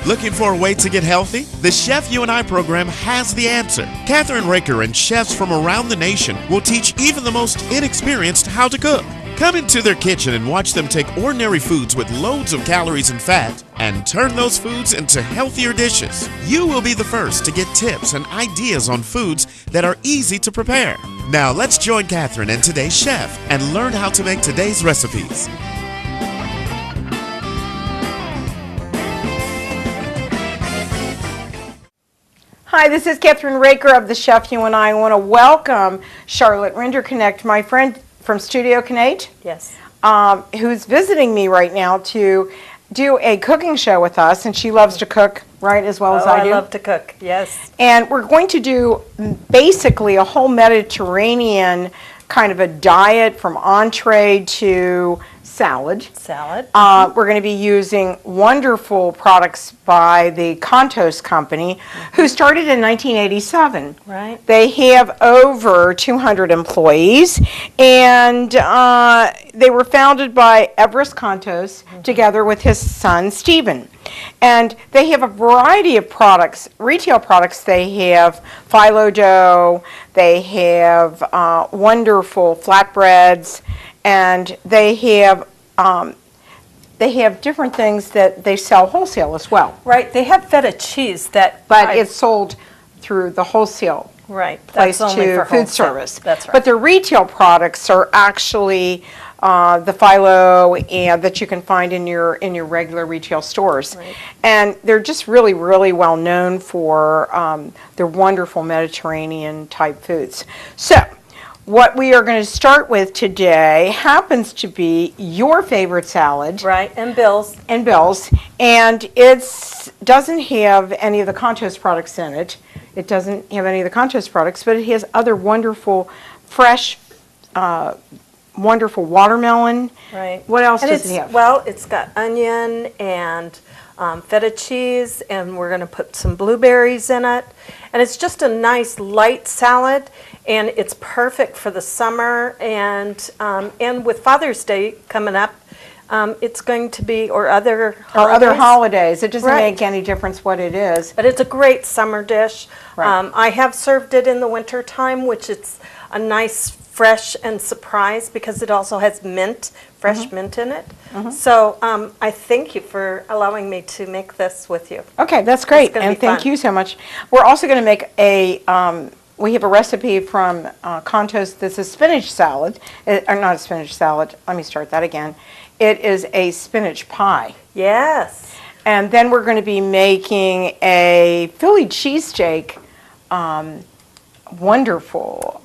Looking for a way to get healthy? The Chef You and I program has the answer. Kathryn Raaker and chefs from around the nation will teach even the most inexperienced how to cook. Come into their kitchen and watch them take ordinary foods with loads of calories and fat and turn those foods into healthier dishes. You will be the first to get tips and ideas on foods that are easy to prepare. Now let's join Kathryn and today's chef and learn how to make today's recipes. Hi, this is Kathryn Raaker of the Chef You and I want to welcome Charlotte Rinderknecht, my friend from Studio Canate. Yes. Who's visiting me right now to do a cooking show with us, and she loves to cook, right, as well as I do. I love to cook, yes. And we're going to do basically a whole Mediterranean kind of a diet from entree to salad. We're going to be using wonderful products by the Contos Company, who started in 1987. Right. They have over 200 employees, and they were founded by Everest Contos together with his son, Stephen. And they have a variety of products, retail products. They have phyllo dough, they have wonderful flatbreads, and they have different things that they sell wholesale as well. Right, they have feta cheese that... But it's sold through the wholesale place to food service. That's right. But the retail products are actually the phyllo and that you can find in your regular retail stores. Right. And they're just really, really well known for their wonderful Mediterranean type foods. So, what we are going to start with today happens to be your favorite salad. Right, and Bill's. And Bill's. And it doesn't have any of the Contos products in it. It doesn't have any of the Contos products, but it has other wonderful, fresh, wonderful watermelon. Right. What else does it have? Well, it's got onion and feta cheese, and we're going to put some blueberries in it. And it's just a nice light salad, and it's perfect for the summer. And with Father's Day coming up, it's going to be, or other holidays. It doesn't make any difference what it is. But it's a great summer dish. Right. I have served it in the winter time, which is a nice fresh and surprise because it also has mint, fresh mint in it. So I thank you for allowing me to make this with you. Okay, that's great, and thank you so much. We're also going to make we have a recipe from Contos that's a spinach salad, or not a spinach salad, let me start that again. It is a spinach pie. Yes. And then we're going to be making a Philly cheesesteak, wonderful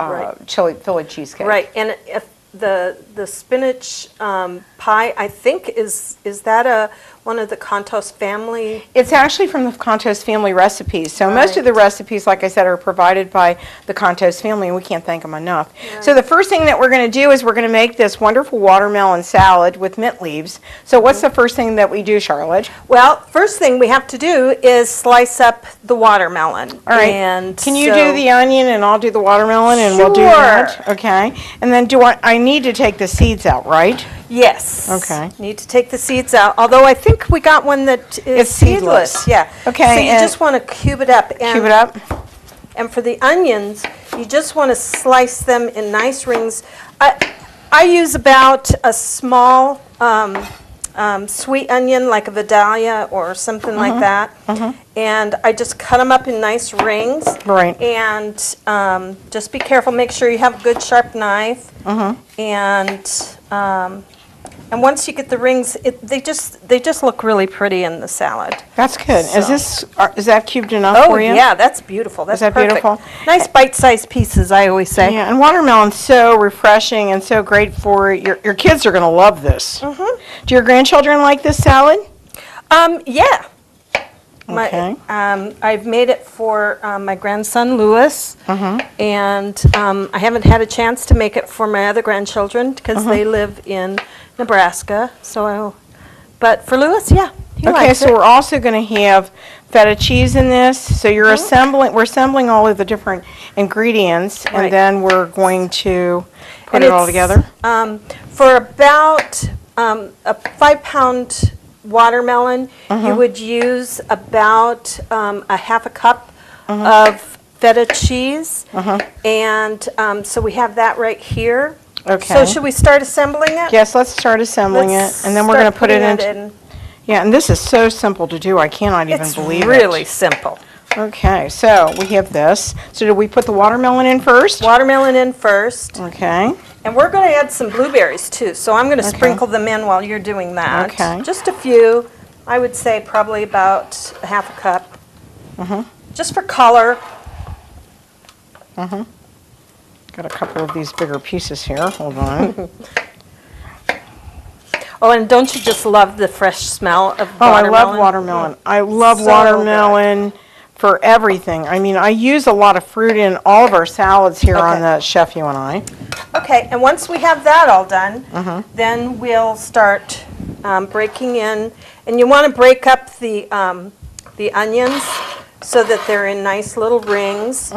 Philly cheesecake. Right, and if the spinach pie, I think, is that one of the Contos family? It's actually from the Contos family recipes. So most of the recipes, like I said, are provided by the Contos family, and we can't thank them enough. Right. So the first thing that we're going to do is we're going to make this wonderful watermelon salad with mint leaves. So what's the first thing that we do, Charlotte? Well, first thing we have to do is slice up the watermelon. All right. And can you do the onion and I'll do the watermelon, and we'll do that? Okay. And then I need to take the seeds out, right? Yes. Okay. Need to take the seeds out, although I think we got one that is seedless. Yeah. Okay. So you just want to cube it up. Cube it up. And for the onions, you just want to slice them in nice rings. I use about a small sweet onion, like a Vidalia or something like that. And I just cut them up in nice rings. Right. And just be careful. Make sure you have a good sharp knife. And once you get the rings, they just look really pretty in the salad. That's good. So. Is that cubed enough for you? Oh yeah, that's beautiful. That's perfect. Beautiful? Nice bite-sized pieces, I always say. Yeah, and watermelon's so refreshing and so great for your kids are going to love this. Do your grandchildren like this salad? Yeah. Okay. I've made it for my grandson Louis, and I haven't had a chance to make it for my other grandchildren because they live in Nebraska. But for Louis, yeah, he likes it. So we're also going to have feta cheese in this. So we're assembling all of the different ingredients, and then we're going to put it all together. For about a 5-pound watermelon, you would use about a half a cup of feta cheese. And so we have that right here. Okay. So should we start assembling it? Yes, let's start assembling Let's it, and then we're going to start put it putting in. Yeah, and this is so simple to do. I cannot even believe It's it. really simple. Okay, so we have this. So did we put the watermelon in first? Watermelon in first. Okay. And we're going to add some blueberries too, so I'm going to sprinkle them in while you're doing that. Okay. Just a few. I would say probably about a half a cup. Just for color. Got a couple of these bigger pieces here. Hold on. Oh, and don't you just love the fresh smell of Oh, I watermelon? love watermelon. I love So watermelon for everything. I mean, I use a lot of fruit in all of our salads here on Okay. the Chef You and I. Okay, and once we have that all done, then we'll start breaking in. And you want to break up the onions so that they're in nice little rings.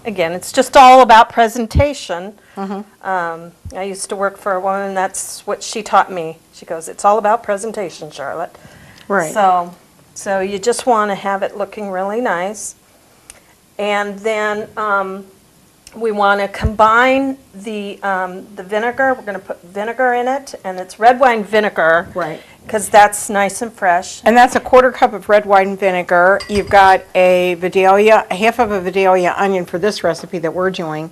Again, it's just all about presentation. I used to work for a woman, and that's what she taught me. She goes, it's all about presentation, Charlotte. Right. So you just want to have it looking really nice. And then we want to combine the vinegar. We're going to put vinegar in it, and it's red wine vinegar. Right. Because that's nice and fresh. And that's a quarter cup of red wine vinegar. You've got a Vidalia, a half of a Vidalia onion for this recipe that we're doing.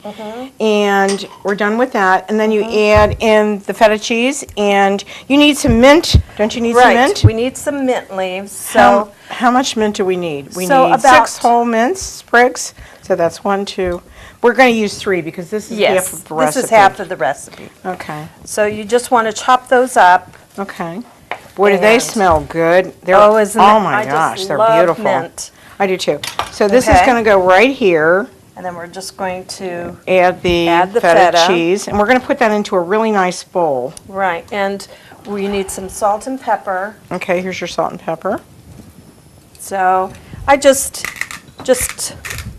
And we're done with that. And then you add in the feta cheese, and you need some mint. Don't you need some mint? Right, we need some mint leaves, so. How much mint do we need? We So need about- 6 whole mints, sprigs. So that's 1, 2. We're going to use 3 because this is half Yes, of the recipe. this is half of the recipe. Okay. So you just want to chop those up. Okay. Boy, do they And- smell good. They're, Oh, isn't it? oh my I just gosh, they're love beautiful. mint. I do too. So this is Okay. going to go right here. And then we're just going to, Add the feta. cheese, and we're going to put that into a really nice bowl. right, and we need some salt and pepper. Okay, here's your salt and pepper. So I just,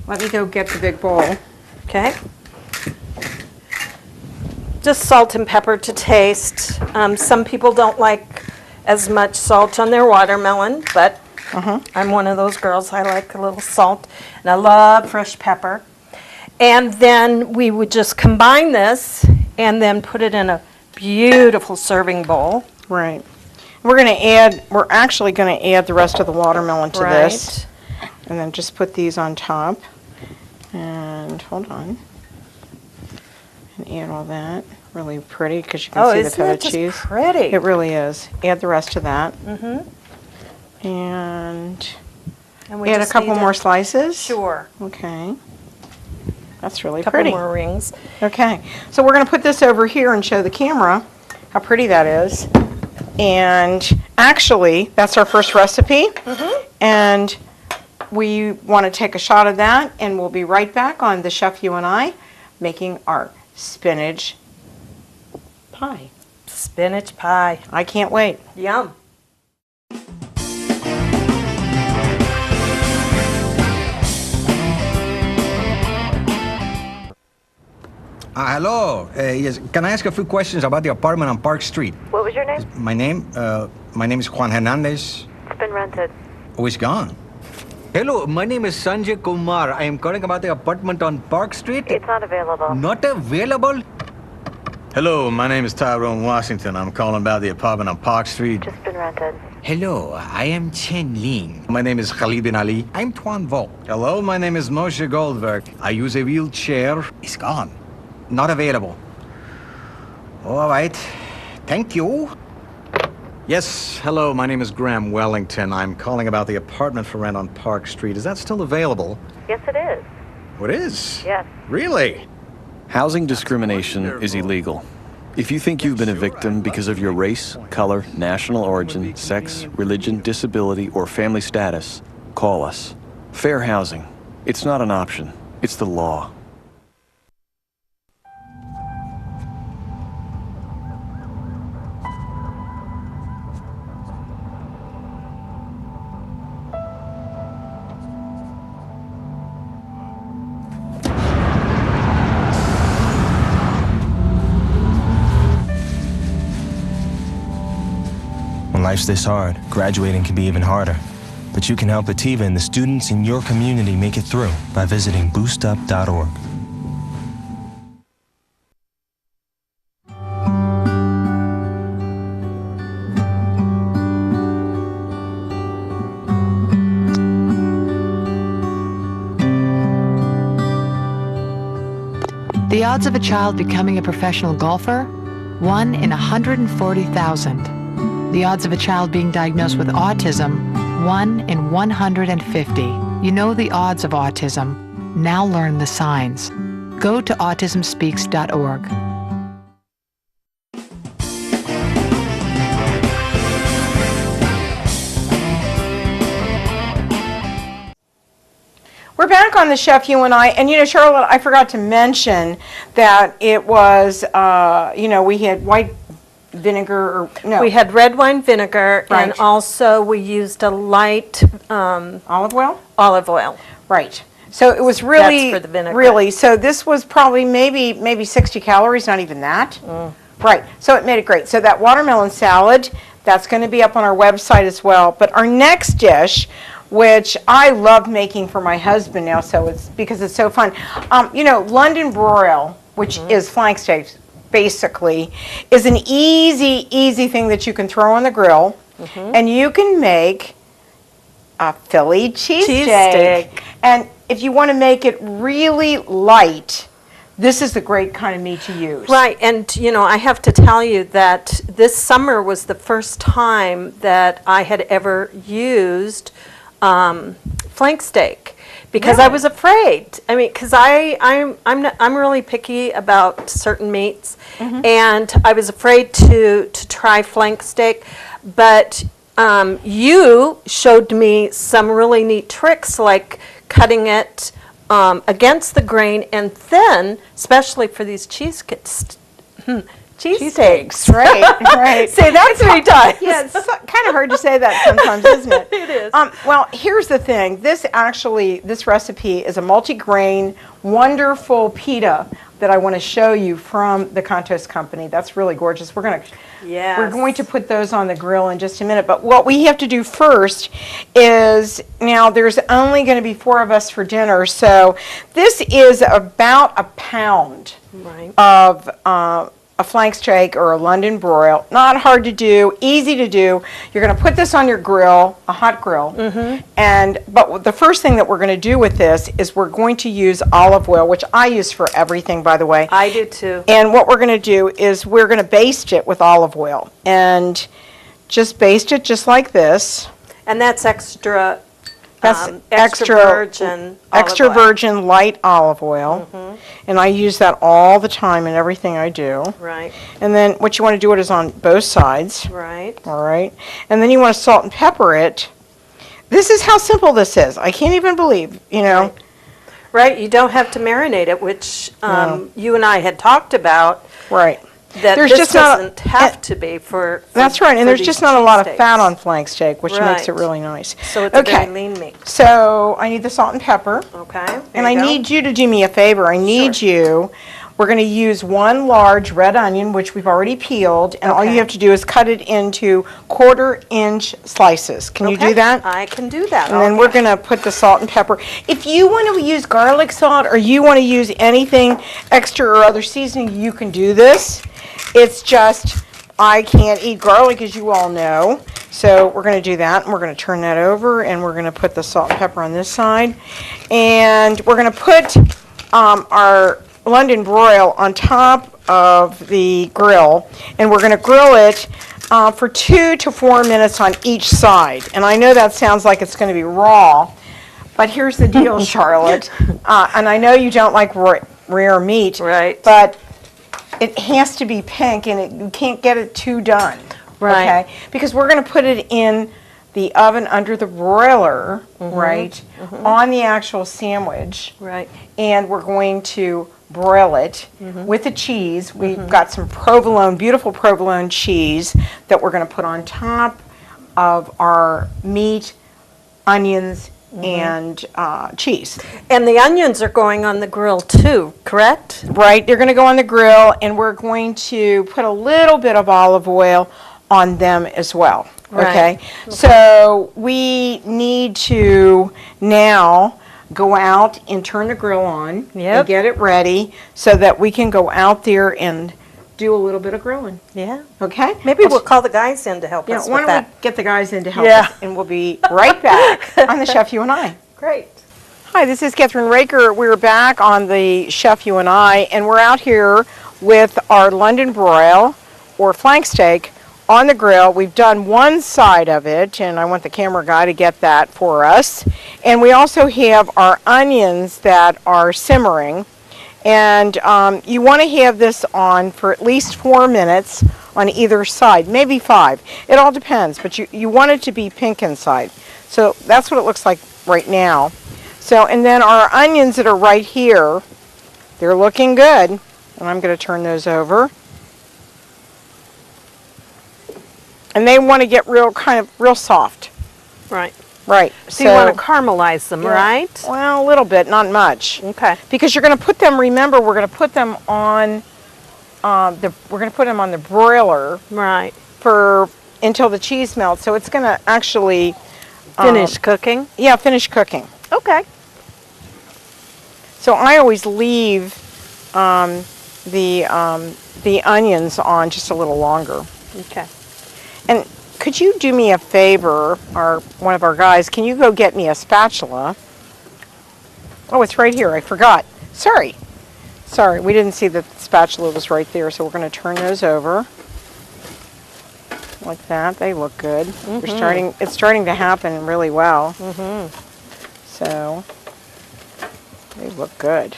Let me go get the big bowl. okay. Just salt and pepper to taste. Some people don't like as much salt on their watermelon, but I'm one of those girls. I like a little salt, and I love fresh pepper. And then we would just combine this and then put it in a beautiful serving bowl. Right. We're actually going to add the rest of the watermelon to this. And then just put these on top. And hold on. And add all that. Really pretty because you can Oh, see the isn't it feta cheese. just pretty? It really is. Add the rest of that. And And we add a just couple need more slices. Sure. Okay. That's really Couple pretty. more rings. Okay. So we're going to put this over here and show the camera how pretty that is. And actually, that's our first recipe. And we want to take a shot of that, and we'll be right back on the Chef You and I making our spinach pie. Spinach pie. I can't wait. Yum. Hello. Yes. Can I ask a few questions about the apartment on Park Street? What was your name? My name is Juan Hernandez. It's been rented. Oh, he's gone. Hello, my name is Sanjay Kumar. I am calling about the apartment on Park Street. It's not available. Not available? Hello, my name is Tyrone Washington. I'm calling about the apartment on Park Street. Just been rented. Hello, I am Chen Ling. My name is Khalid bin Ali. I'm Tuan Vo. Hello, my name is Moshe Goldberg. I use a wheelchair. It's gone. Not available. All right. Thank you. Yes, hello, my name is Graham Wellington. I'm calling about the apartment for rent on Park Street. Is that still available? Yes, it is. What is? Yes. Really? Housing discrimination is illegal. If you think you've been a victim because of your race, color, national origin, sex, religion, disability, or family status, call us. Fair housing. It's not an option. It's the law. When life's this hard, graduating can be even harder. But you can help Ativa and the students in your community make it through by visiting boostup.org. The odds of a child becoming a professional golfer? 1 in 140,000. The odds of a child being diagnosed with autism? 1 in 150. You know the odds of autism. Now learn the signs. Go to autismspeaks.org. We're back on the Chef, you and I, and Charlotte, I forgot to mention that it was, we had white vinegar, or no. We had red wine vinegar, Right. and also we used a light Olive oil? olive oil. Right. So it was really, That's for the vinegar. really, so this was probably maybe 60 calories, not even that. Right, so it made it great. So that watermelon salad, that's going to be up on our website as well. But our next dish, which I love making for my husband now, so it's because it's so fun. London broil, which is flank steak, basically, is an easy thing that you can throw on the grill, and you can make a Philly cheesesteak. And if you want to make it really light, this is the great kind of meat to use. Right, and I have to tell you that this summer was the first time that I had ever used flank steak, because I was afraid. I mean, because I'm really picky about certain meats, and I was afraid to try flank steak, but you showed me some really neat tricks, like cutting it against the grain, and then, especially for these cheesesteaks. Right. Say that 3 times. Yeah, it's kind of hard to say that sometimes, isn't it? It is. Well, here's the thing. This recipe is a multi-grain, wonderful pita that I want to show you from the Contos Company. That's really gorgeous. We're going to put those on the grill in just a minute. But what we have to do first is, now there's only going to be 4 of us for dinner, so this is about a pound of a flank steak or a London broil. Not hard to do, easy to do. You're going to put this on your grill, a hot grill, but the first thing that we're going to do with this is we're going to use olive oil, which I use for everything, by the way. I do too. And what we're going to do is we're going to baste it with olive oil, and just baste it just like this. And that's extra virgin olive oil. virgin light olive oil, and I use that all the time in everything I do. Right. And then what you want to do it is on both sides. Right. All right. And then you want to salt and pepper it. This is how simple this is. I can't even believe, Right. You don't have to marinate it, which you and I had talked about. Right. That There's this just doesn't have to be for That's right, and for there's these just not a lot of cheesesteaks. fat on flank steak, which makes it Right. really nice. So it's a very lean meat. So I need the salt and pepper. Okay. And I need you to do me a favor. We're going to use 1 large red onion, which we've already peeled, and all you have to do is cut it into 1/4-inch slices. Can you do that? I can do that. And then we're going to put the salt and pepper. If you want to use garlic salt or you want to use anything extra or other seasoning, you can do this. It's just, I can't eat garlic, as you all know. So we're going to do that, and we're going to turn that over, and we're going to put the salt and pepper on this side. And we're going to put our London broil on top of the grill, and we're going to grill it for 2 to 4 minutes on each side. And I know that sounds like it's going to be raw, but here's the deal, Charlotte. And I know you don't like rare meat, Right. but it has to be pink, and you can't get it too done. Right. Okay? Because we're going to put it in the oven under the broiler, right, on the actual sandwich. Right. And we're going to broil it with the cheese. We've got some provolone, beautiful provolone cheese that we're going to put on top of our meat, onions, and cheese. And the onions are going on the grill too, correct? Right, they're going to go on the grill, and we're going to put a little bit of olive oil on them as well. Right. Okay? So we need to now go out and turn the grill on Yep. and get it ready so that we can go out there and do a little bit of grilling. Yeah. Okay? Maybe we'll call the guys in to help Yeah, us why with don't that. we get the guys in to help Yeah. us, and we'll be right back on the Chef You and I. Great. Hi, this is Kathryn Raaker. We're back on the Chef You and I, and we're out here with our London broil or flank steak on the grill. We've done one side of it, and I want the camera guy to get that for us. And we also have our onions that are simmering. And you want to have this on for at least 4 minutes on either side, maybe 5. It all depends, but you want it to be pink inside. So that's what it looks like right now. So, and then our onions that are right here, they're looking good. And I'm going to turn those over. And they want to get real soft. Right. Right. So you want to caramelize them, right? Well, a little bit, not much. Okay. Because you're going to put them, remember, we're going to put them on the broiler Right. until the cheese melts. So it's going to actually Finish cooking? Yeah, finish cooking. Okay. So I always leave the onions on just a little longer. Okay. And could you do me a favor, one of our guys, can you go get me a spatula? Oh, it's right here, I forgot. Sorry, we didn't see that the spatula was right there, so we're going to turn those over. Like that, they look good. It's starting to happen really well. So, they look good.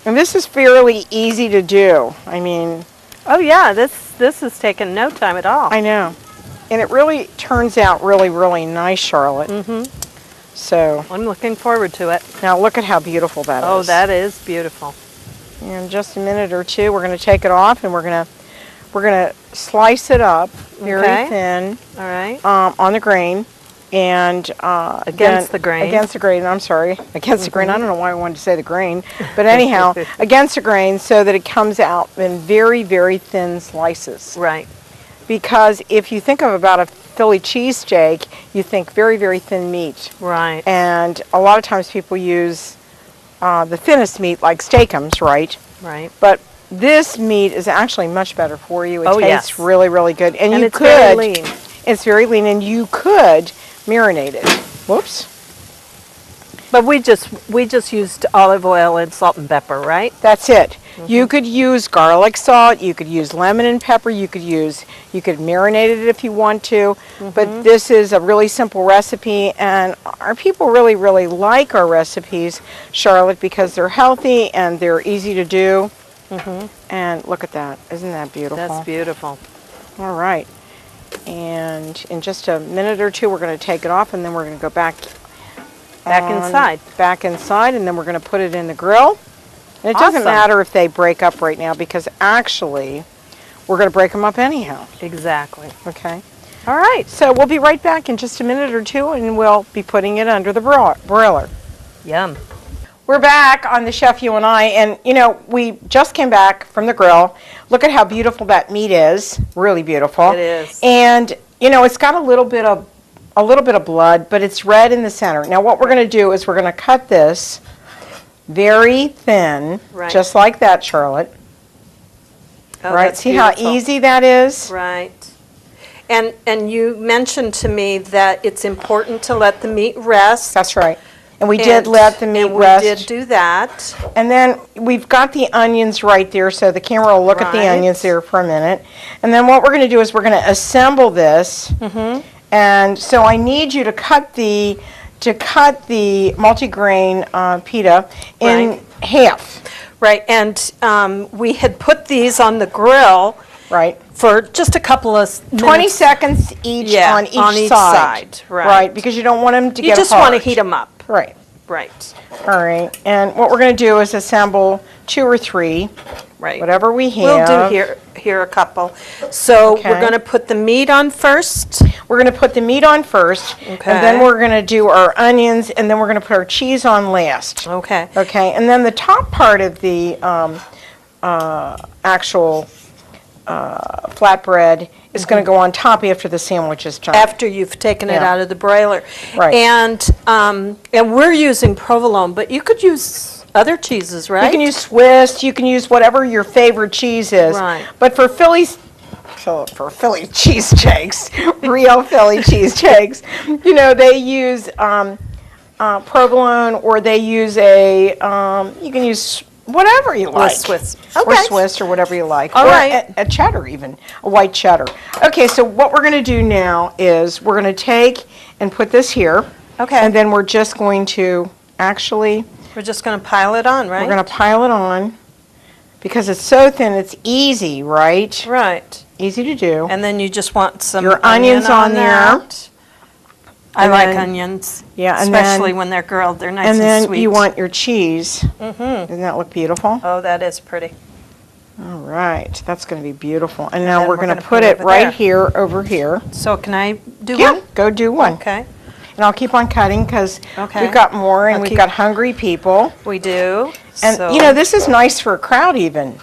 And this is fairly easy to do. I mean, oh yeah, this has taken no time at all. I know. And it really turns out really, really nice, Charlotte. So, I'm looking forward to it. now look at how beautiful that is. Oh, that is beautiful. In just a minute or two, we're going to take it off and we're going to slice it up very Okay. thin All right. on the grain. And Against the grain. Against the grain, I'm sorry. Against the grain. I don't know why I wanted to say the grain. But anyhow, against the grain so that it comes out in very, very thin slices. Right. Because if you think of about a Philly cheesesteak, you think very, very thin meat. Right. And a lot of times people use the thinnest meat like steakums, right? Right. But this meat is actually much better for you. It Oh, tastes yes. really, really good. And you it's could, very lean. It's very lean, and you could marinate it. Whoops. But we just used olive oil and salt and pepper, right? That's it. You could use garlic salt, you could use lemon and pepper, you could marinate it if you want to, but this is a really simple recipe, and our people really, really like our recipes, Charlotte, because they're healthy and they're easy to do. And look at that. Isn't that beautiful? That's beautiful. All right. And in just a minute or two, we're going to take it off, and then we're going to go back inside. Back inside, and then we're going to put it in the grill. And it doesn't Awesome. matter if they break up right now, because actually, we're going to break them up anyhow. Exactly. Okay. All right. So we'll be right back in just a minute or two, and we'll be putting it under the broiler. Yum. We're back on the Chef You and I, and you know, we just came back from the grill. Look at how beautiful that meat is. Really beautiful. It is. And you know, it's got a little bit of blood, but it's red in the center. Now what we're going to do is we're going to cut this very thin, Right. just like that, Charlotte. Oh, Right? that's See how beautiful. easy that is? Right. And you mentioned to me that it's important to let the meat rest. That's right. And we did let the meat and rest. we did do that. And then we've got the onions right there, so the camera will look at the Right. onions there for a minute. And then what we're going to do is we're going to assemble this. And so I need you to cut the multigrain pita in Right. half. Right. And we had put these on the grill Right. for just a couple of 20 minutes. seconds each Yeah, on each on each side. side, right. Because you don't want them to You get just hard. want to heat them up. Right. Right. All right. And what we're going to do is assemble 2 or 3, Right. whatever we We'll have. do here a couple. So Okay. we're going to put the meat on first. We're going to put the meat on first, Okay. and then we're going to do our onions, and then we're going to put our cheese on last. Okay. Okay, and then the top part of the actual flatbread is going to go on top after the sandwich is done. After you've taken it Yeah. out of the broiler. Right. And we're using provolone, but you could use other cheeses, right? You can use Swiss, you can use whatever your favorite cheese is. Right. But for Philly cheesesteaks, real Philly cheesesteaks, you know, they use provolone, or they use you can use whatever you like. Swiss. Or Okay. Swiss, or whatever you like. All or right. a cheddar even, a white cheddar. Okay, so what we're going to do now is we're going to take and put this here. Okay. And then we're just going to actually, We're just going to pile it on, right? we're going to pile it on because it's so thin, it's easy, right? Right. Easy to do. And then you just want some Your onions on there. that. I And like then- onions. Yeah, and especially then- when they're grilled. They're nice And and, then sweet. you want your cheese. Doesn't that look beautiful? Oh, that is pretty. All right, that's going to be beautiful. And now then we're we're going to gonna put put it it over right there. here, over here. So can I do Yeah, one? go do one. Okay. And I'll keep on cutting because Okay. we've got more and I'll we've keep- got hungry people. We do. And, so, you know, this is nice for a crowd even.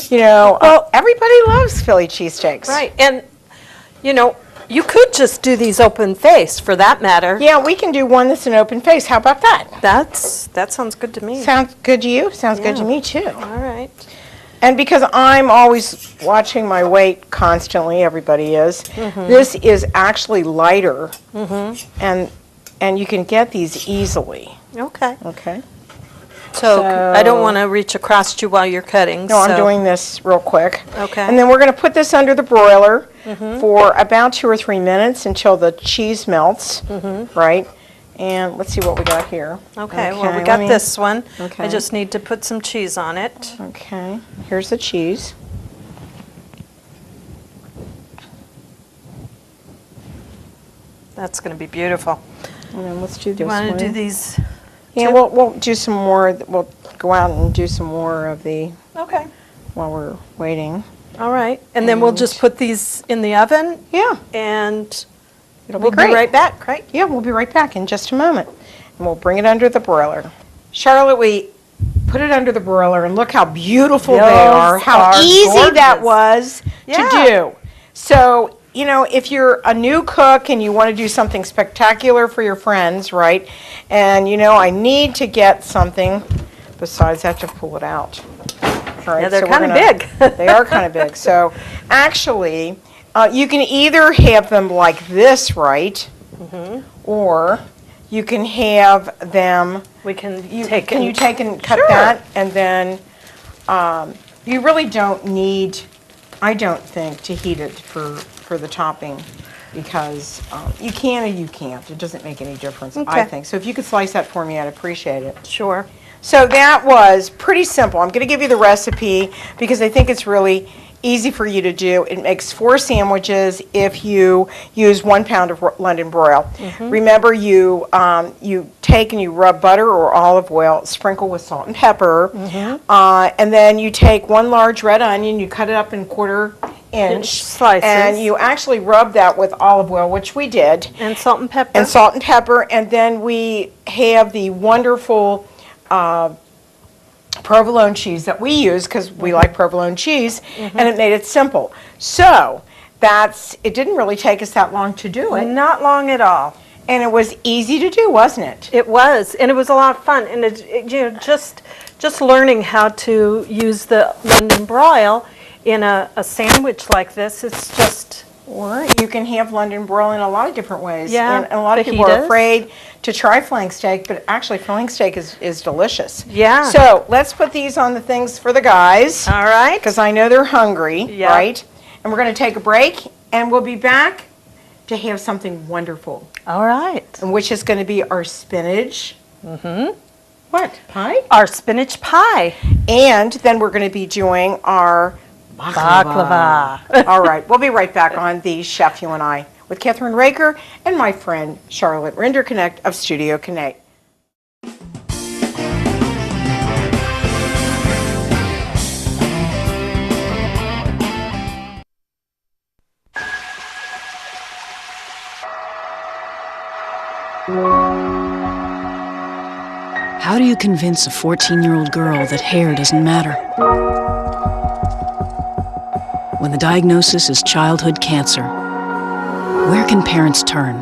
You know, Well- everybody loves Philly cheesesteaks. right. And, you know, you could just do these open face for that matter. Yeah, we can do one that's an open face. How about that? That sounds good to me. Sounds good to you? Sounds good to Yeah. me too. All right. And because I'm always watching my weight constantly, everybody is, this is actually lighter, and you can get these easily, Okay. okay? So, I don't So- want to reach across you while you're cutting. No, I'm so- doing this real quick. Okay. And then we're going to put this under the broiler for about 2 or 3 minutes until the cheese melts, right? And let's see what we got here. Okay, well, we let got me- this one. Okay. I just need to put some cheese on it. Okay, here's the cheese. That's going to be beautiful. And then let's do this You want one. to do these? Yeah, too? we'll do some more. We'll go out and do some more of the Okay. while we're waiting. All right. And then we'll just put these in the oven Yeah, and it'll we'll be great. be right back, right? Yeah, we'll be right back in just a moment. And we'll bring it under the broiler. Charlotte, we put it under the broiler and look how beautiful they Those are. How are easy that gorgeous. was Yeah. to do. So, you know, if you're a new cook and you want to do something spectacular for your friends, right? And, you know, I need to get something besides I have to pull it out. All right, Yeah, they're so we're kind of gonna- big. They are kind of big. So actually, you can either have them like this, right? Or you can have them. We can Can take you take and cut Sure. that? And then you really don't need, I don't think, to heat it for the topping because you can or you can't. It doesn't make any difference, I Okay. think. So if you could slice that for me, I'd appreciate it. Sure. So that was pretty simple. I'm going to give you the recipe because I think it's really easy for you to do. It makes 4 sandwiches if you use 1 pound of London broil. Remember, you take and you rub butter or olive oil, sprinkle with salt and pepper, and then you take 1 large red onion, you cut it up in 1/4 inch Slices. and you actually rub that with olive oil, which we did, And salt and pepper. and salt and pepper, and then we have the wonderful provolone cheese that we use because we like provolone cheese, and it made it simple. So it didn't really take us that long to do it, Not long at all. and it was easy to do, wasn't it? It was, and it was a lot of fun. And you know, just learning how to use the London broil in a sandwich like this, it's just Or you can have London broil in a lot of different ways. Yeah, And a lot of people are fajitas. afraid to try flank steak, but actually flank steak is delicious. Yeah. So let's put these on the things for the guys. all right. Because I know they're hungry, Yeah. right? And we're going to take a break, and we'll be back to have something wonderful, All right. and which is going to be our spinach. What? Pie? Our spinach pie. And then we're going to be doing our Baklava. All right, we'll be right back on The Chef You and I with Kathryn Raaker and my friend Charlotte Rinderknecht of Studio Connect. How do you convince a 14-year-old girl that hair doesn't matter? when the diagnosis is childhood cancer. Where can parents turn?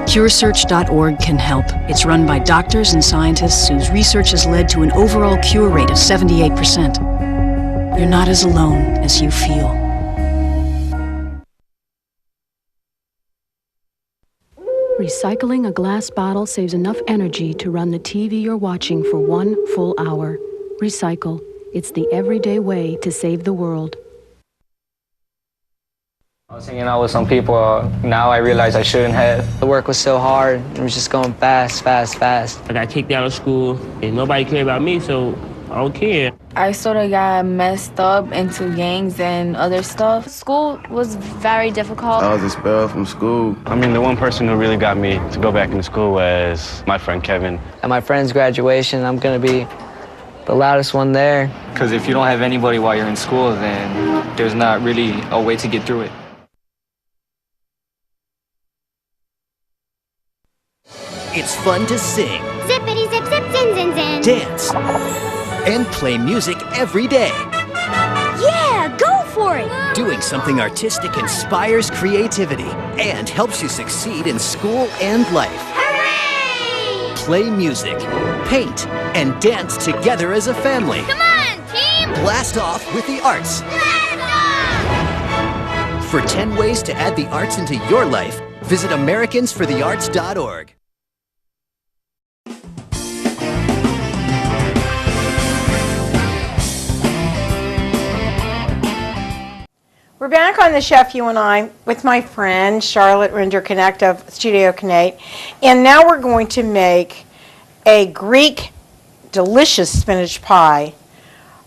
CureSearch.org can help. It's run by doctors and scientists whose research has led to an overall cure rate of 78%. You're not as alone as you feel. Recycling a glass bottle saves enough energy to run the TV you're watching for 1 full hour. Recycle. It's the everyday way to save the world. I was hanging out with some people. Now I realize I shouldn't have. The work was so hard. It was just going fast. I got kicked out of school, and nobody cared about me, so I don't care. I sort of got messed up into gangs and other stuff. School was very difficult. I was expelled from school. I mean, the one person who really got me to go back into school was my friend Kevin. At my friend's graduation, I'm going to be the loudest one there. Because if you don't have anybody while you're in school, then there's not really a way to get through it. It's fun to sing, zippity zip zip zin zin zin, dance, and play music every day. Yeah, go for it! Doing something artistic inspires creativity and helps you succeed in school and life. Hooray! Play music, paint, and dance together as a family. Come on, team! Blast off with the arts. Blast off! For 10 ways to add the arts into your life, visit AmericansForTheArts.org. We're back on the Chef You and I with my friend Charlotte Rinderknecht of Studio Canate, and now we're going to make a Greek delicious spinach pie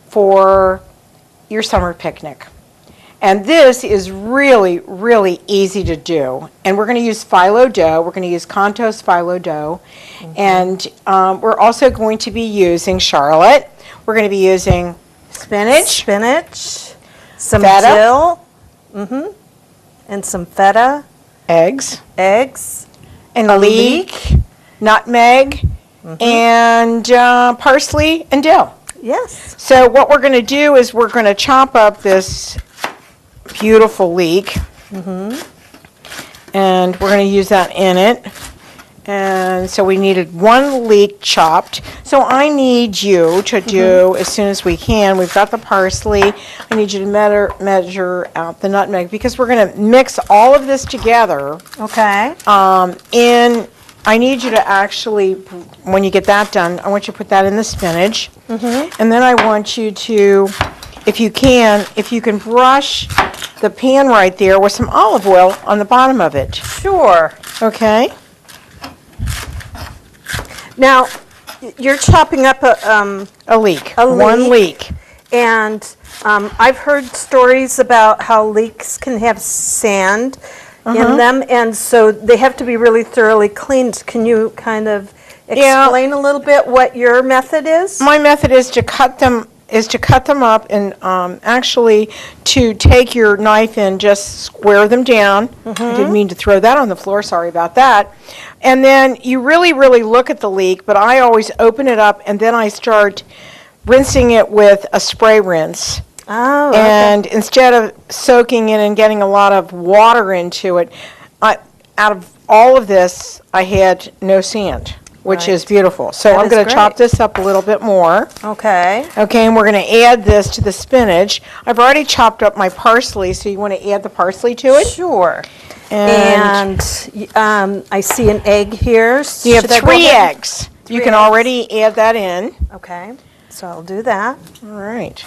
for your summer picnic. And this is really, really easy to do. And we're going to use phyllo dough. We're going to use Kantos phyllo dough. And we're also going to be using, Charlotte, we're going to be using spinach, some feta, dill, and some feta, eggs, and a leek, nutmeg, and parsley and dill. Yes. So what we're going to do is we're going to chop up this beautiful leek, and we're going to use that in it. And so we needed 1 leek chopped. So I need you to do, as soon as we can, we've got the parsley. I need you to measure out the nutmeg, because we're going to mix all of this together. Okay. I need you to actually, when you get that done, I want you to put that in the spinach. And then I want you to, if you can brush the pan right there with some olive oil on the bottom of it. Sure. Okay. Now, you're chopping up a leek. One leek. And I've heard stories about how leeks can have sand in them, and so they have to be really thoroughly cleaned. Can you kind of explain a little bit what your method is? My method is to cut them up and actually to take your knife and just square them down. I didn't mean to throw that on the floor, sorry about that. And then you really, really look at the leek, but I always open it up and then I start rinsing it with a spray rinse. Oh, okay. And instead of soaking it and getting a lot of water into it, out of all of this, I had no sand, which is beautiful. So I'm going to chop this up a little bit more. Okay. Okay, and we're going to add this to the spinach. I've already chopped up my parsley, so you want to add the parsley to it? Sure. And I see an egg here. You have 3 eggs. You can already add that in. Okay, so I'll do that. All right.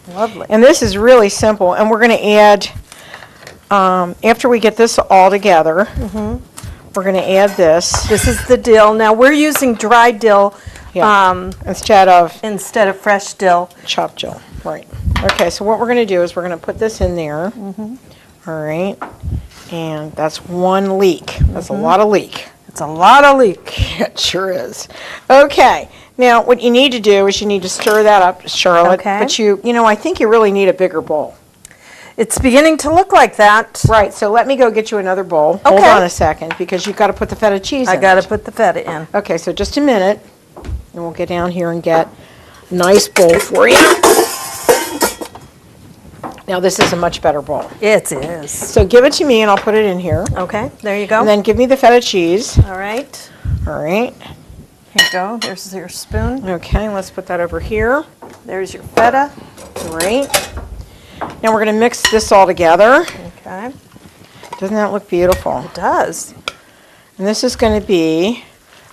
Lovely. And this is really simple. And we're going to add, after we get this all together, we're going to add this. This is the dill. Now we're using dry dill instead of fresh dill. Chopped dill, right. Okay, so what we're going to do is we're going to put this in there. All right. And that's 1 leek. That's a lot of leek. It's a lot of leek. It sure is. Okay. Now, what you need to do is you need to stir that up, Charlotte. Okay. But I think you really need a bigger bowl. It's beginning to look like that. Right, so let me go get you another bowl. Okay. Hold on a second, because you've got to put the feta cheese in. I got to put the feta in. Okay, so just a minute, and we'll get down here and get a nice bowl for you. Now this is a much better bowl. It is. So give it to me and I'll put it in here. Okay, there you go. And then give me the feta cheese. All right. All right. Here you go. There's your spoon. Okay, let's put that over here. There's your feta. Great. Now we're going to mix this all together. Okay. Doesn't that look beautiful? It does. And this is going to be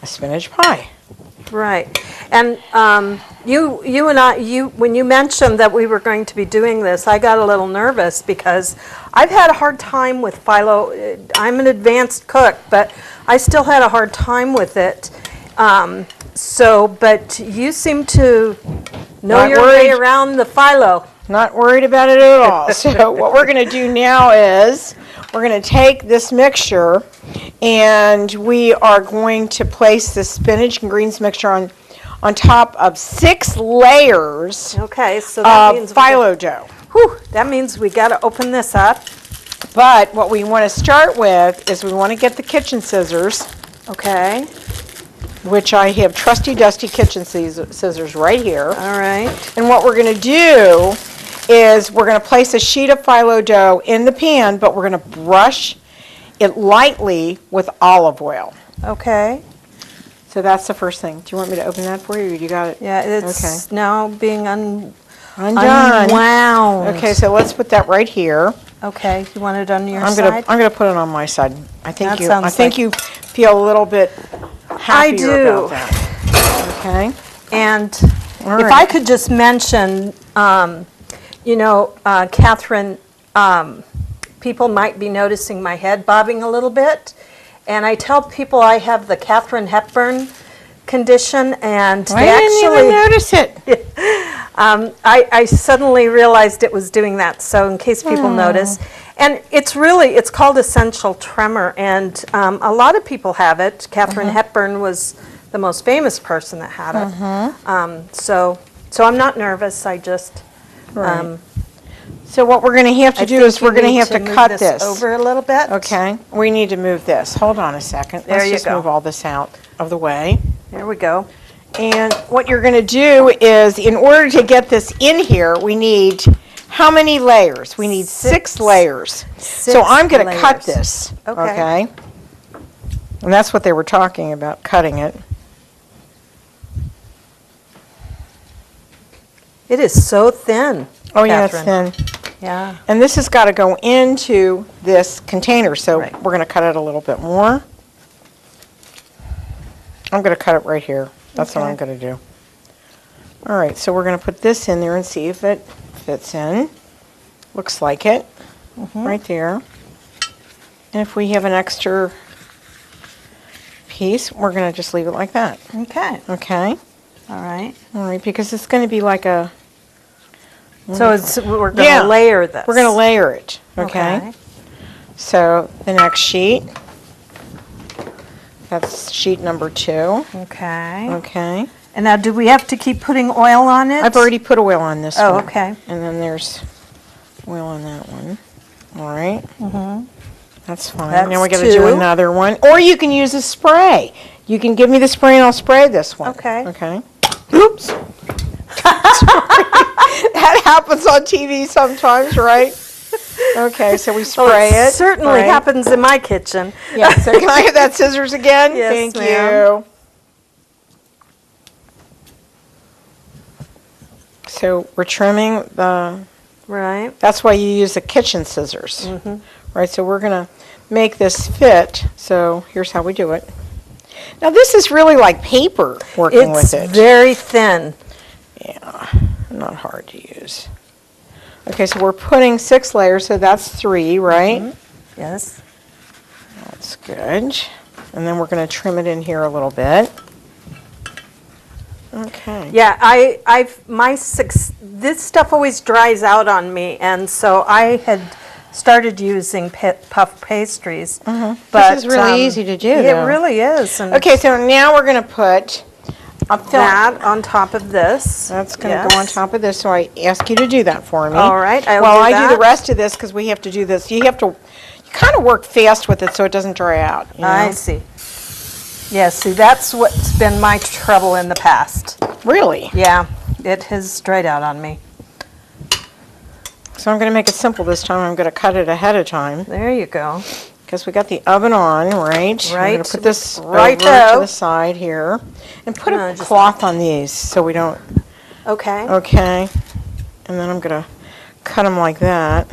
a spinach pie. Right. And you and I, when you mentioned that we were going to be doing this, I got a little nervous because I've had a hard time with phyllo. I'm an advanced cook, but I still had a hard time with it. But you seem to know your way around the phyllo. Not worried about it at all. So what we're going to do now is we're going to take this mixture and we are going to place the spinach and greens mixture on top of 6 layers so that of phyllo dough. Whew, that means we got to open this up. But what we want to start with is we want to get the kitchen scissors. Okay. Which I have trusty dusty kitchen scissors right here. All right. And what we're going to do is we're going to place a sheet of phyllo dough in the pan, but we're going to brush it lightly with olive oil. Okay. So that's the first thing. Do you want me to open that for you? You got it? Yeah, it's now being undone. Unwound. Okay, so let's put that right here. Okay, you want it on your side? I'm going to put it on my side. I think you feel a little bit happier about that. Okay. And if I could just mention, Kathryn, people might be noticing my head bobbing a little bit. And I tell people I have the Kathryn Hepburn condition, and I didn't even notice it. I suddenly realized it was doing that, so in case people notice. And it's called essential tremor, and a lot of people have it. Kathryn Hepburn was the most famous person that had it. So I'm not nervous, I just... So what we're going to have to do is we're going to have to cut this over a little bit. Okay. We need to move this. Hold on a second. Let's just move all this out of the way. There we go. And what you're going to do is, in order to get this in here, we need how many layers? We need 6 layers. So I'm going to cut this. Okay. And that's what they were talking about, cutting it. It is so thin. Oh, yeah, it's thin. Yeah. And this has got to go into this container, so we're going to cut it a little bit more. I'm going to cut it right here. That's what I'm going to do. All right, so we're going to put this in there and see if it fits in. Looks like it. Right there. And if we have an extra piece, we're going to just leave it like that. Okay. Okay. All right. All right, because it's going to be like a... So we're going to layer this. We're going to layer it, okay? So the next sheet, that's sheet number 2. Okay. Okay. And now do we have to keep putting oil on it? I've already put oil on this one. Oh, okay. And then there's oil on that one. All right. That's fine. Now we got to do another one. Or you can use a spray. You can give me the spray and I'll spray this one. Okay. Okay. Oops. That happens on TV sometimes, right? Okay, so we spray it. Certainly happens in my kitchen. Yeah, so can I have that scissors again? Yes, Thank ma'am. you. So we're trimming the... Right. That's why you use the kitchen scissors. Right, so we're going to make this fit. So here's how we do it. Now this is really like paper working with it. It's very thin. Yeah, not hard to use. Okay, so we're putting 6 layers, so that's 3, right? Yes. That's good. And then we're going to trim it in here a little bit. Okay. Yeah, this stuff always dries out on me, and so I had started using puff pastries. But this is really easy to do, It really is. And okay, so now we're going to put that on top of this. That's going to go on top of this, so I ask you to do that for me. All right, I do the rest of this because we have to do this. You kind of work fast with it so it doesn't dry out. You know? I see. Yeah, see, that's what's been my trouble in the past. Really? Yeah, it has dried out on me. So I'm going to make it simple this time. I'm going to cut it ahead of time. There you go. Because we got the oven on, right? Right. I'm going to put this Right over to the side here. And put a cloth on these so we don't... Okay. Okay. And then I'm going to cut them like that.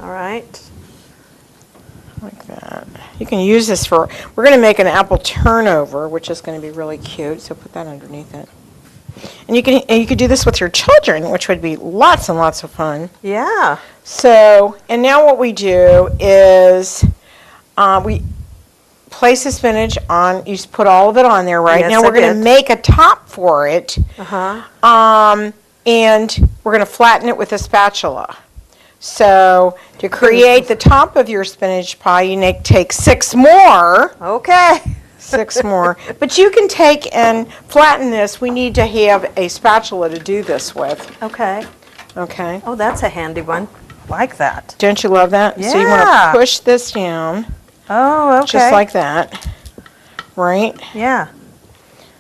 All right. Like that. You can use this for... We're going to make an apple turnover, which is going to be really cute. So put that underneath it. And you could do this with your children, which would be lots and lots of fun. Yeah. So, and now what we do is... we place the spinach on, you just put all of it on there, right? Yes, now we're going to make a top for it. And we're going to flatten it with a spatula. So to create the top of your spinach pie, you take 6 more. Okay. 6 more. But you can take and flatten this. We need to have a spatula to do this with. Okay. Okay. Oh, that's a handy one. Like that. Don't you love that? Yeah. So you want to push this down. Oh, okay. Just like that. Right? Yeah.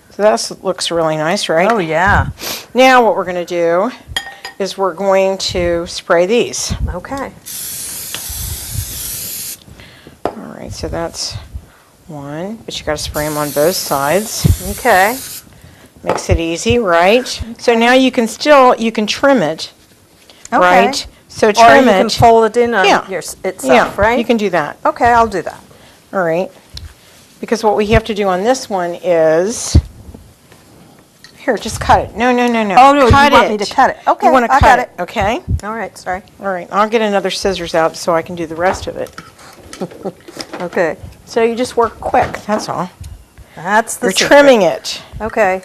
So that looks really nice, right? Oh, yeah. Now what we're going to do is we're going to spray these. Okay. All right, so that's one, but you got to spray them on both sides. Okay. Makes it easy, right? So now you can trim it, Okay. right? So Or trim you it. can fold it in on itself, right? You can do that. Okay, I'll do that. All right. Because what we have to do on this one is, here, just cut it. No. Oh, no, cut you want me to cut it. Okay, You want to I cut got it, okay? All right, sorry. All right, I'll get another scissors out so I can do the rest of it. Okay. So you just work quick, that's all. That's the You're secret. trimming it. Okay.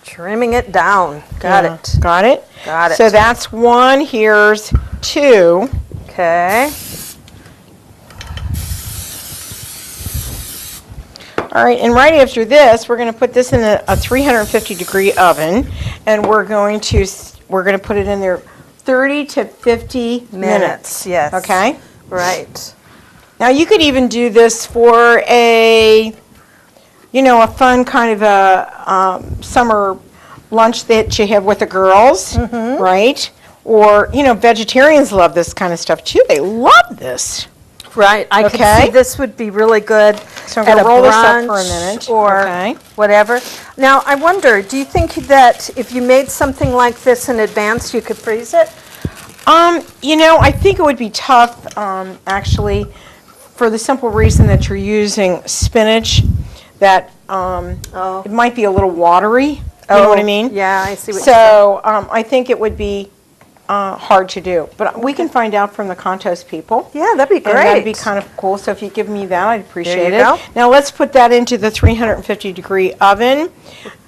Trimming it down. Got Yeah. it. Got it? Got it. So that's 1, here's 2. Okay. All right, and right after this, we're going to put this in a 350-degree oven, and we're going to put it in there 30 to 50 minutes. Yes. Okay? Right. Now you could even do this for a fun kind of a summer lunch that you have with the girls, right? Or, vegetarians love this kind of stuff too. They love this. Right. I could see this would be really good So I'm at going a to roll this up brunch for a minute. or Okay. whatever. Now, I wonder, do you think that if you made something like this in advance, you could freeze it? I think it would be tough, actually, for the simple reason that you're using spinach, that it might be a little watery. You know what I mean? Yeah, I see what So I think it would be hard to do. But we can find out from the contest people. Yeah, that'd be great. And that'd be kind of cool. So if you give me that, I'd appreciate There you it. go. Now let's put that into the 350-degree oven.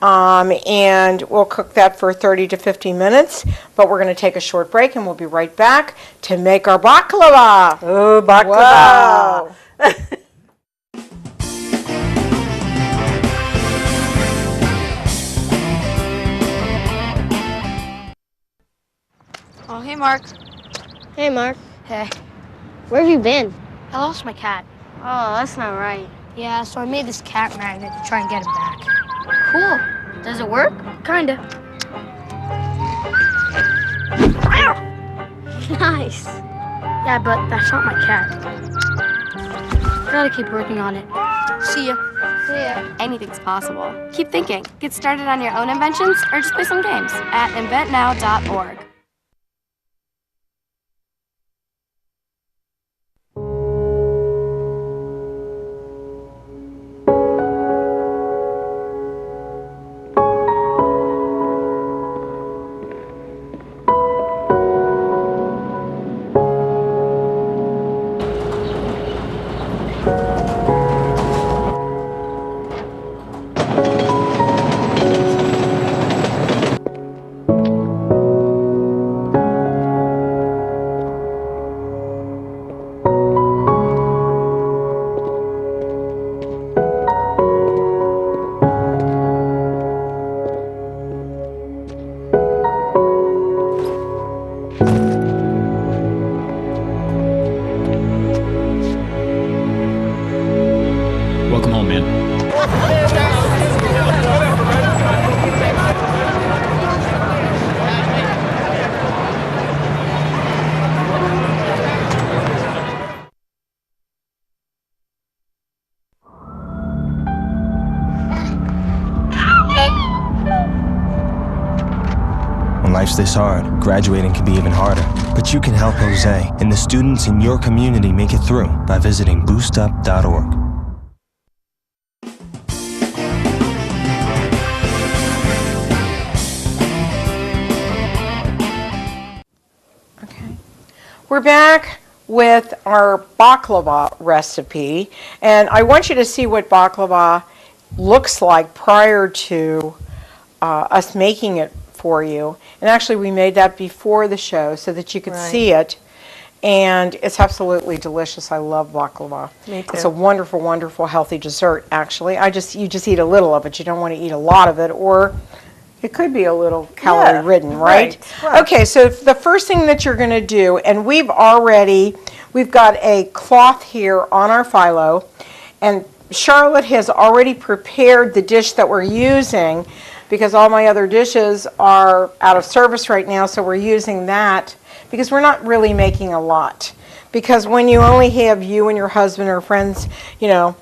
And we'll cook that for 30 to 50 minutes. But we're going to take a short break, and we'll be right back to make our baklava. Oh, baklava. Wow. Oh, hey, Mark. Hey, Mark. Hey. Where have you been? I lost my cat. Oh, that's not right. Yeah, so I made this cat magnet to try and get him back. Cool. Does it work? Kinda. Nice. Yeah, but that's not my cat. Gotta keep working on it. See ya. See ya. Anything's possible. Keep thinking. Get started on your own inventions or just play some games at inventnow.org. Welcome home, man. life's this hard, graduating can be even harder. But you can help Jose and the students in your community make it through by visiting boostup.org. We're back with our baklava recipe, and I want you to see what baklava looks like prior to us making it for you. And actually we made that before the show so that you could see it, and it's absolutely delicious. I love baklava. Me too. It's a wonderful, wonderful healthy dessert actually. You just eat a little of it. You don't want to eat a lot of it, or it could be a little calorie ridden, right? Okay, so the first thing that you're going to do, and we've got a cloth here on our phyllo, and Charlotte has already prepared the dish that we're using because all my other dishes are out of service right now, so we're using that because we're not really making a lot. Because when you only have you and your husband or friends, you don't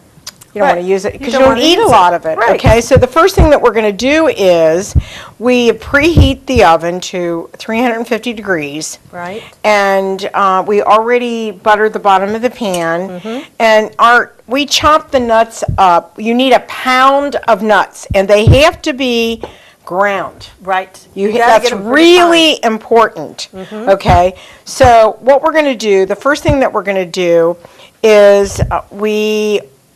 want to use it because you don't eat a lot of it. Okay, so the first thing that we're going to do is we preheat the oven to 350 degrees. Right. And we already buttered the bottom of the pan. And we chop the nuts up. You need a pound of nuts, and they have to be ground. Right. That's really important. Okay, so what we're going to do, the first thing that we're going to do is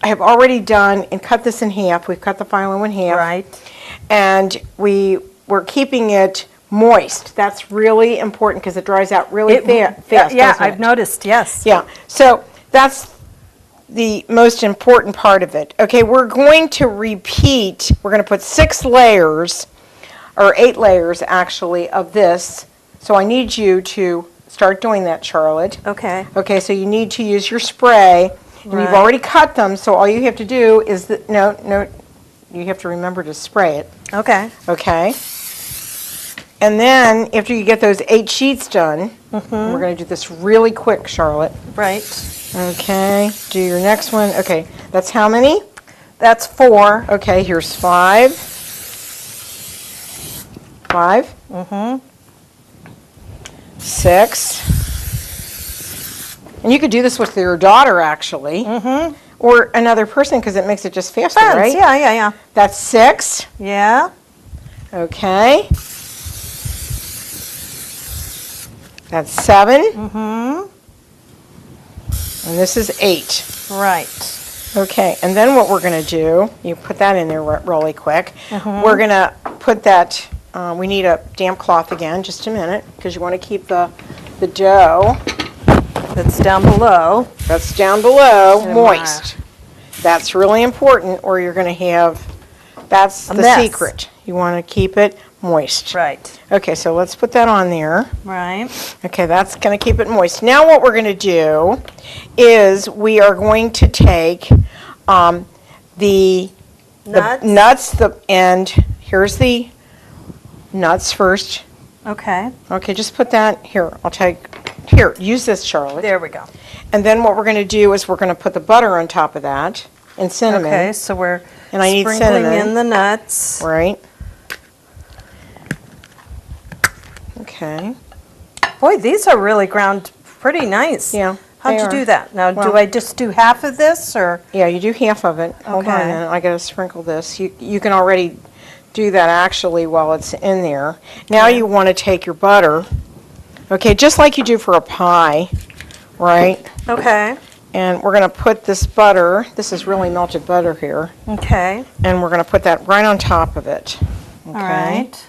I have already done and cut this in half. We've cut the phyllo in half. Right. And we're keeping it moist. That's really important because it dries out really fast. Yeah, I've noticed, yes. Yeah, so that's the most important part of it. Okay, we're going to repeat. We're going to put 6 layers, or 8 layers actually, of this. So I need you to start doing that, Charlotte. Okay. Okay, so you need to use your spray. And you've already cut them, so all you have to do is, you have to remember to spray it. Okay. Okay. And then, after you get those 8 sheets done, we're going to do this really quick, Charlotte. Right. Okay, do your next one. Okay, that's how many? That's 4. Okay, here's 5. 5. 6. And you could do this with your daughter, actually, or another person, because it makes it just faster, right? Yeah. That's 6. Yeah. Okay. That's 7. And this is 8. Right. Okay, and then what we're going to do, you put that in there really quick. We're going to put that, we need a damp cloth again, just a minute, because you want to keep the dough. That's down below. That's down below, moist. That's really important, or you're going to have, that's the secret. You want to keep it moist. Right. Okay, so let's put that on there. Right. Okay, that's going to keep it moist. Now what we're going to do is we are going to take the nuts, and here's the nuts first. Okay. Okay, just put that here. Here, use this, Charlotte. There we go. And then what we're going to do is we're going to put the butter on top of that and cinnamon. Okay, so we're sprinkling in the nuts. Right. Okay. Boy, these are really ground pretty nice. Yeah. How'd you do that? Now, do I just do half of this, or? Yeah, you do half of it. Hold on a minute. I got to sprinkle this. You can already do that actually while it's in there. Now you want to take your butter. Okay, just like you do for a pie, right? Okay. And we're going to put this butter, this is really melted butter here. Okay. And we're going to put that right on top of it. Okay. All right.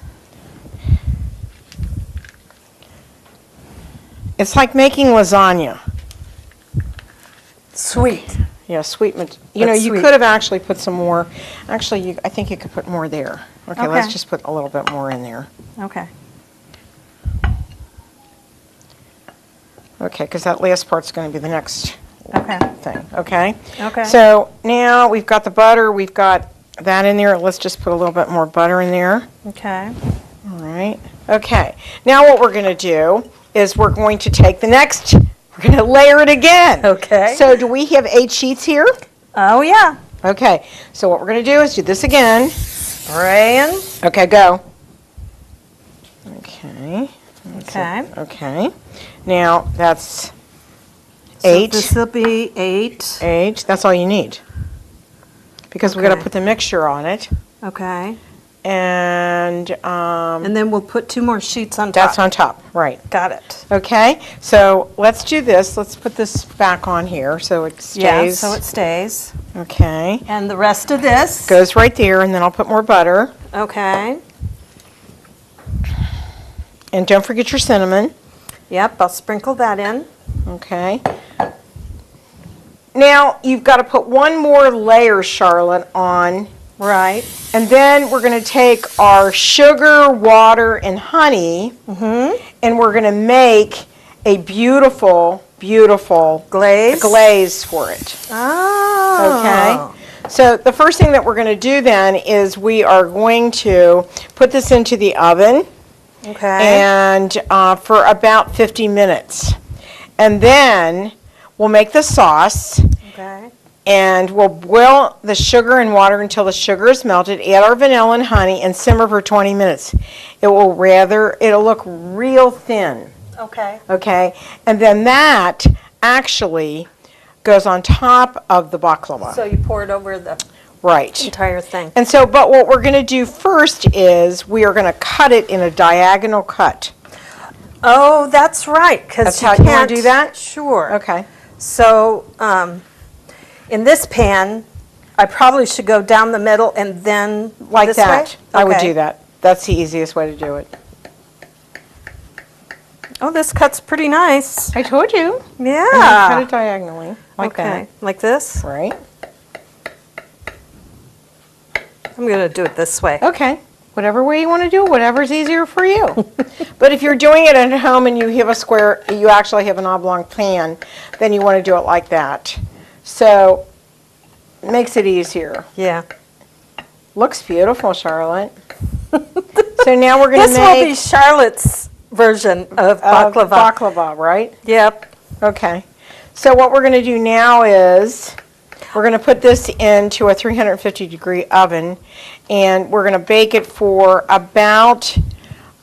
It's like making lasagna. Sweet. Yeah, sweet. You know, you could have actually put some more. Actually, I think you could put more there. Okay, let's just put a little bit more in there. Okay. Okay, because that last part's going to be the next thing. Okay? Okay. So now we've got the butter, we've got that in there. Let's just put a little bit more butter in there. Okay. All right. Okay. Now what we're going to do is we're going to take the next, we're going to layer it again. Okay. So do we have 8 sheets here? Oh, yeah. Okay. So what we're going to do is do this again. Spraying. Okay, go. Okay. Okay. Okay. Now, that's So 8. this will be 8. 8. That's all you need. Because we're going to put the mixture on it. Okay. And then we'll put 2 more sheets on top. that's on top, right. Got it. Okay, so let's do this. Let's put this back on here so it stays. Yeah, so it stays. Okay. And the rest of this Goes right there, and then I'll put more butter. Okay. And don't forget your cinnamon. Yep, I'll sprinkle that in. Okay. Now, you've got to put one more layer, Charlotte, on. Right. And then we're going to take our sugar, water, and honey, and we're going to make a beautiful, beautiful glaze for it. Oh. Okay. So the first thing that we're going to do then is we are going to put this into the oven. Okay. And for about 50 minutes. And then we'll make the sauce. Okay. And we'll boil the sugar and water until the sugar is melted. Add our vanilla and honey and simmer for 20 minutes. It'll look real thin. Okay. Okay. And then that actually goes on top of the baklava. So you pour it over the Right. entire thing. And so, but what we're going to do first is we are going to cut it in a diagonal cut. Oh, that's right. That's Because how you want to do that? Sure. Okay. So in this pan, I probably should go down the middle and then Like this that. way? I would Okay. do that. That's the easiest way to do it. Oh, this cuts pretty nice. I told you. Yeah. And then cut it diagonally, like Okay. Like this? that. Right. I'm going to do it this way. Okay. Whatever way you want to do it, whatever's easier for you. But if you're doing it at home and you have a square, you actually have an oblong pan, then you want to do it like that. So it makes it easier. Yeah. Looks beautiful, Charlotte. So now we're going to This make will be Charlotte's version of baklava. Baklava, right? Yep. Okay. So what we're going to do now is we're going to put this into a 350-degree oven, and we're going to bake it for about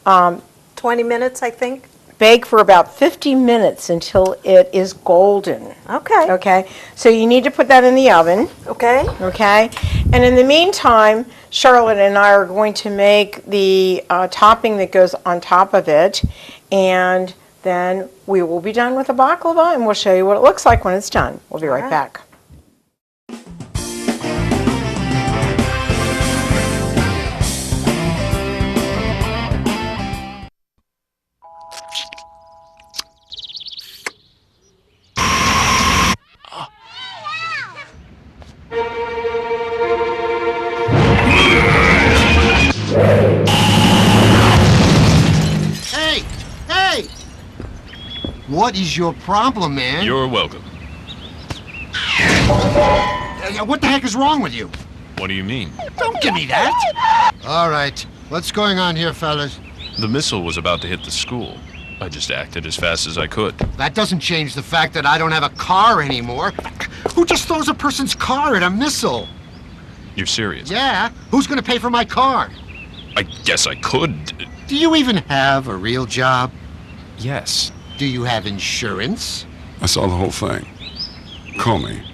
20 minutes, I think. Bake for about 50 minutes until it is golden. Okay. Okay. So you need to put that in the oven. Okay. Okay. And in the meantime, Charlotte and I are going to make the topping that goes on top of it, and then we will be done with the baklava, and we'll show you what it looks like when it's done. We'll be right back. Hey! Hey! What is your problem, man? You're welcome. What the heck is wrong with you? What do you mean? Don't give me that! All right. What's going on here, fellas? The missile was about to hit the school. I just acted as fast as I could. That doesn't change the fact that I don't have a car anymore. Who just throws a person's car at a missile? You're serious? Yeah. Who's going to pay for my car? I guess I could. Do you even have a real job? Yes. Do you have insurance? I saw the whole thing. Call me.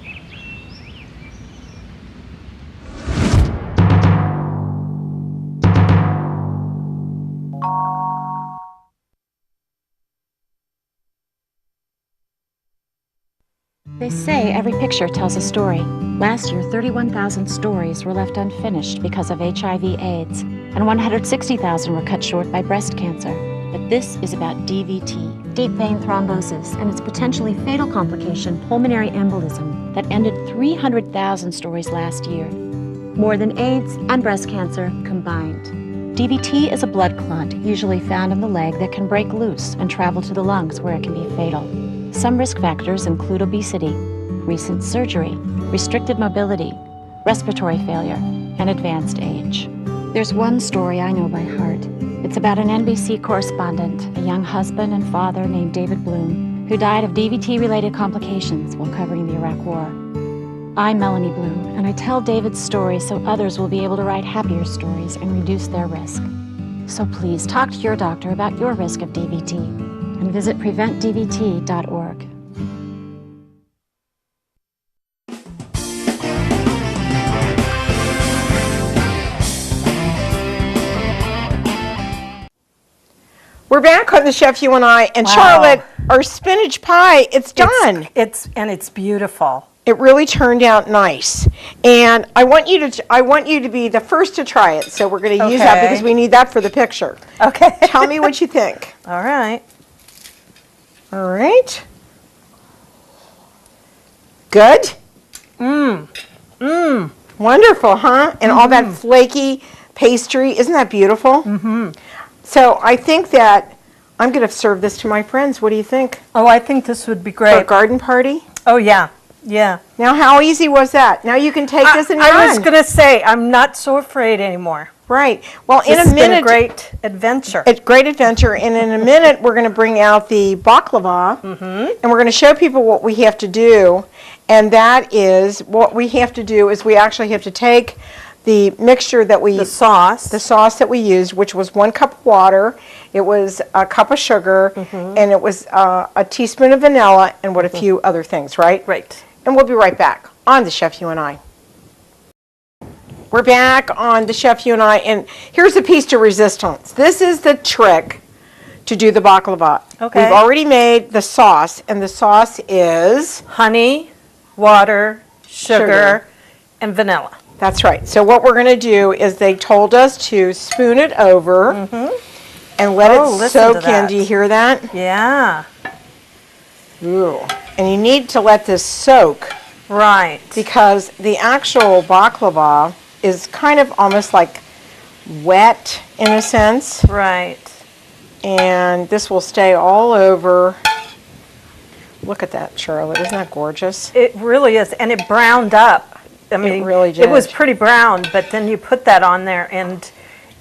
They say every picture tells a story. Last year, 31,000 stories were left unfinished because of HIV/AIDS, and 160,000 were cut short by breast cancer. But this is about DVT, deep vein thrombosis, and its potentially fatal complication, pulmonary embolism, that ended 300,000 stories last year. More than AIDS and breast cancer combined. DVT is a blood clot, usually found in the leg, that can break loose and travel to the lungs, where it can be fatal. Some risk factors include obesity, recent surgery, restricted mobility, respiratory failure, and advanced age. There's one story I know by heart. It's about an NBC correspondent, a young husband and father named David Bloom, who died of DVT-related complications while covering the Iraq War. I'm Melanie Bloom, and I tell David's story so others will be able to write happier stories and reduce their risk. So please talk to your doctor about your risk of DVT and visit preventdvt.org. We're back on the Chef You and I, and Charlotte, our spinach pie, it's done. It's beautiful. It really turned out nice, and I want you to be the first to try it. So we're going to use that because we need that for the picture. Okay. Tell me what you think. All right. All right. Good. Wonderful, huh? And all that flaky pastry, isn't that beautiful? So I think that I'm going to serve this to my friends. What do you think? Oh, I think this would be great. For a garden party? Oh, yeah. Yeah. Now, how easy was that? Now you can take this and run. I was going to say, I'm not so afraid anymore. Right. Well, in a minute. It's been a great adventure. It's a great adventure. And in a minute, we're going to bring out the baklava. And we're going to show people what we have to do. And that is, what we have to do is we actually have to take the mixture that we... The sauce that we used, which was 1 cup of water, it was a cup of sugar, and it was a teaspoon of vanilla, and what a few other things, right? Right. And we'll be right back on The Chef You and I. We're back on The Chef You and I, and here's a piece de resistance. This is the trick to do the baklava. Okay. We've already made the sauce, and the sauce is... honey, water, sugar. And vanilla. That's right. So what we're going to do is they told us to spoon it over and let it soak in. Do you hear that? Yeah. Ooh. And you need to let this soak. Right. Because the actual baklava is kind of almost like wet in a sense. Right. And this will stay all over. Look at that, Charlotte. Isn't that gorgeous? It really is. And it browned up. I mean, it really did. It was pretty brown, but then you put that on there, and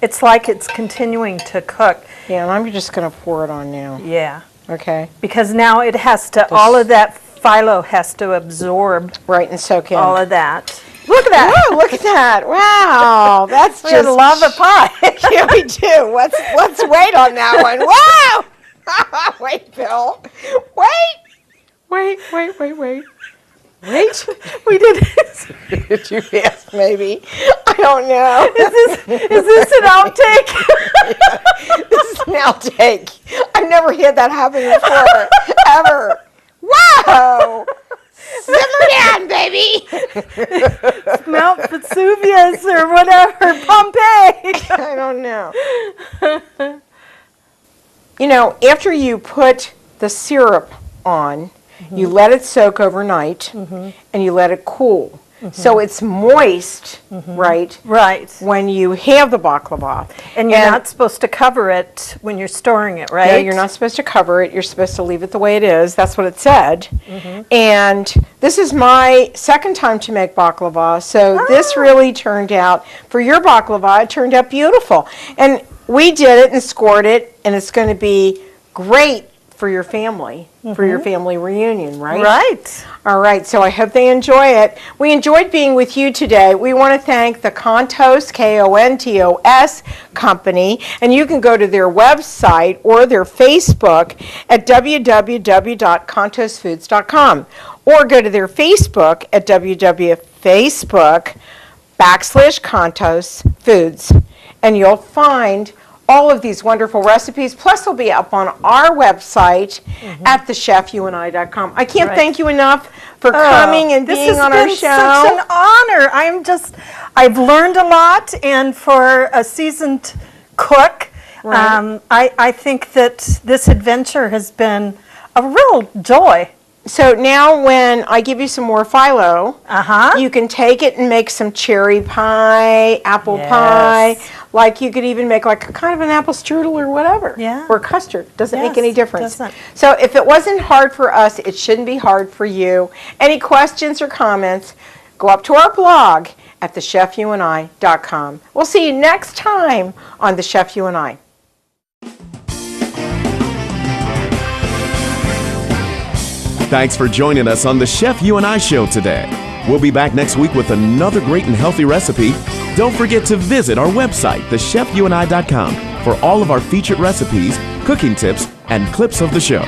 it's like it's continuing to cook. Yeah, and I'm just going to pour it on now. Yeah. Okay. Because now it has to, all of that phyllo has to absorb. Right, and soak in. All of that. Look at that. Whoa, look at that. Wow. That's We just... had lava pie. Yeah, we do. Let's wait on that one. Wow. Wait, Bill. Wait. Wait. We did this. Did you ask, maybe? I don't know. Is this an outtake? Yeah, this is an outtake. I've never had that happen before, ever. Wow! Simmer down, baby! Mount Vesuvius or whatever, Pompeii. I don't know. You know, after you put the syrup on, you let it soak overnight, and you let it cool. So it's moist, right? Right. When you have the baklava. And you're not supposed to cover it when you're storing it, right? Yeah, you're not supposed to cover it. You're supposed to leave it the way it is. That's what it said. And this is my second time to make baklava, so this really turned out, for your baklava, it turned out beautiful. And we did it and scored it, and it's going to be great for your family, for your family reunion, right? Right. All right, so I hope they enjoy it. We enjoyed being with you today. We want to thank the Kontos, Kontos company, and you can go to their website or their Facebook at www.kontosfoods.com, or go to their Facebook at www.facebook.com/Kontos Foods, and you'll find all of these wonderful recipes, plus they'll be up on our website at thechefyouandi.com. I can't thank you enough for coming and being on our show. This has been such an honor. I've learned a lot, and for a seasoned cook, I think that this adventure has been a real joy. So now when I give you some more phyllo, you can take it and make some cherry pie, apple pie. Like you could even make like a kind of an apple strudel or whatever. Yeah. Or custard. Doesn't make any difference. So if it wasn't hard for us, it shouldn't be hard for you. Any questions or comments, go up to our blog at thechefyouandi.com. We'll see you next time on The Chef You and I. Thanks for joining us on the Chef You and I show today. We'll be back next week with another great and healthy recipe. Don't forget to visit our website, thechefyouandi.com, for all of our featured recipes, cooking tips, and clips of the show.